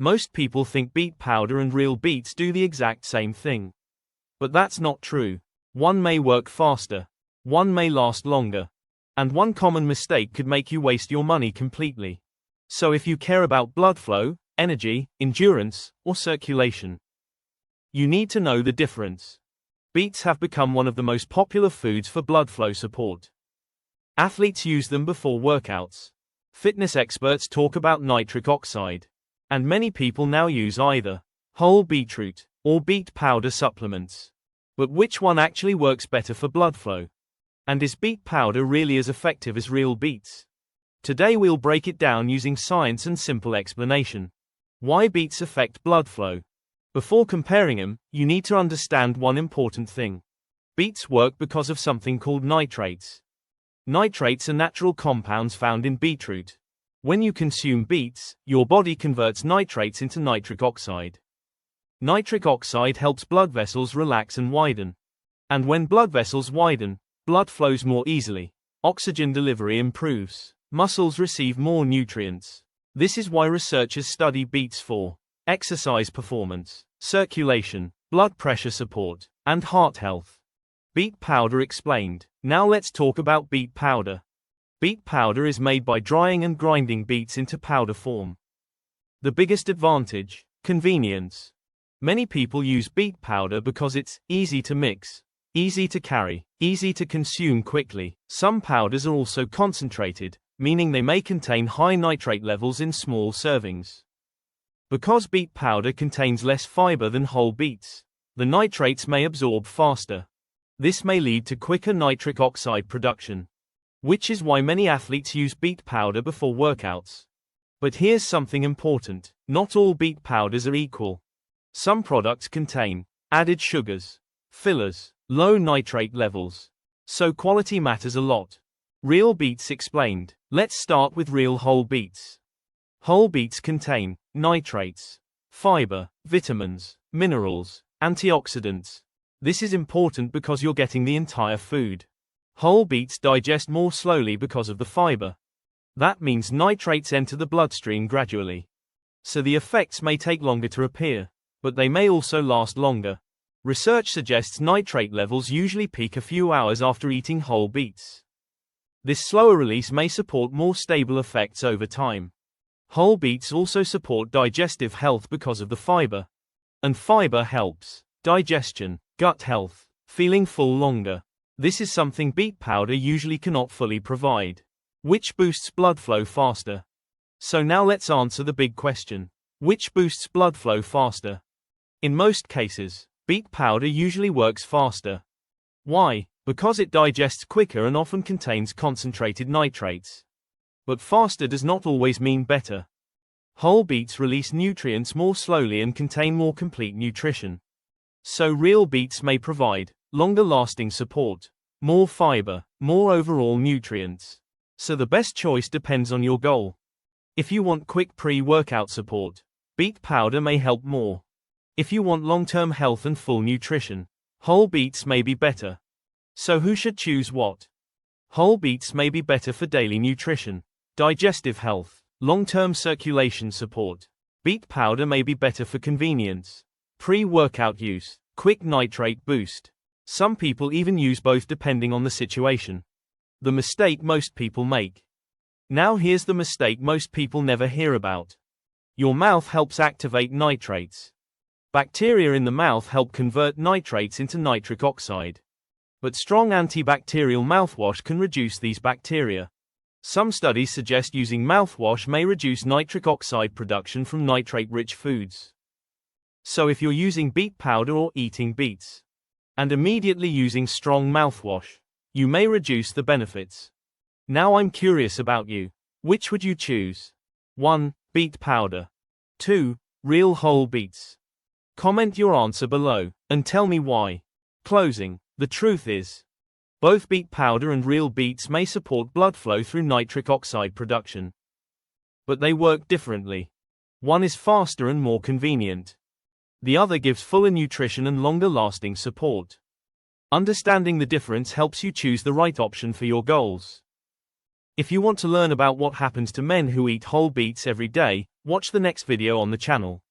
Most people think beet powder and real beets do the exact same thing. But that's not true. One may work faster. One may last longer. And one common mistake could make you waste your money completely. So if you care about blood flow, energy, endurance, or circulation, you need to know the difference. Beets have become one of the most popular foods for blood flow support. Athletes use them before workouts. Fitness experts talk about nitric oxide. And many people now use either whole beetroot or beet powder supplements. But which one actually works better for blood flow? And is beet powder really as effective as real beets? Today we'll break it down using science and simple explanation. Why beets affect blood flow. Before comparing them, you need to understand one important thing. Beets work because of something called nitrates. Nitrates are natural compounds found in beetroot. When you consume beets, your body converts nitrates into nitric oxide. Nitric oxide helps blood vessels relax and widen. And when blood vessels widen, blood flows more easily. Oxygen delivery improves. Muscles receive more nutrients. This is why researchers study beets for exercise performance, circulation, blood pressure support, and heart health. Beet powder explained. Now let's talk about beet powder. Beet powder is made by drying and grinding beets into powder form. The biggest advantage: convenience. Many people use beet powder because it's easy to mix, easy to carry, easy to consume quickly. Some powders are also concentrated, meaning they may contain high nitrate levels in small servings. Because beet powder contains less fiber than whole beets, the nitrates may absorb faster. This may lead to quicker nitric oxide production, which is why many athletes use beet powder before workouts. But here's something important: not all beet powders are equal. Some products contain added sugars, fillers, low nitrate levels. So quality matters a lot. Real beets explained. Let's start with real whole beets. Whole beets contain nitrates, fiber, vitamins, minerals, antioxidants. This is important because you're getting the entire food. Whole beets digest more slowly because of the fiber. That means nitrates enter the bloodstream gradually. So the effects may take longer to appear, but they may also last longer. Research suggests nitrate levels usually peak a few hours after eating whole beets. This slower release may support more stable effects over time. Whole beets also support digestive health because of the fiber. And fiber helps digestion, gut health, feeling full longer. This is something beet powder usually cannot fully provide, which boosts blood flow faster. So now let's answer the big question. Which boosts blood flow faster? In most cases, beet powder usually works faster. Why? Because it digests quicker and often contains concentrated nitrates. But faster does not always mean better. Whole beets release nutrients more slowly and contain more complete nutrition. So real beets may provide longer-lasting support, more fiber, more overall nutrients. So the best choice depends on your goal. If you want quick pre-workout support, beet powder may help more. If you want long-term health and full nutrition, whole beets may be better. So who should choose what? Whole beets may be better for daily nutrition, digestive health, long-term circulation support. Beet powder may be better for convenience, pre-workout use, quick nitrate boost. Some people even use both depending on the situation. The mistake most people make. Now here's the mistake most people never hear about. Your mouth helps activate nitrates. Bacteria in the mouth help convert nitrates into nitric oxide. But strong antibacterial mouthwash can reduce these bacteria. Some studies suggest using mouthwash may reduce nitric oxide production from nitrate-rich foods. So if you're using beet powder or eating beets, and immediately using strong mouthwash, you may reduce the benefits. Now I'm curious about you. Which would you choose? 1. Beet powder. 2. Real whole beets. Comment your answer below, and tell me why. Closing. The truth is, both beet powder and real beets may support blood flow through nitric oxide production. But they work differently. One is faster and more convenient. The other gives fuller nutrition and longer-lasting support. Understanding the difference helps you choose the right option for your goals. If you want to learn about what happens to men who eat whole beets every day, Watch the next video on the channel.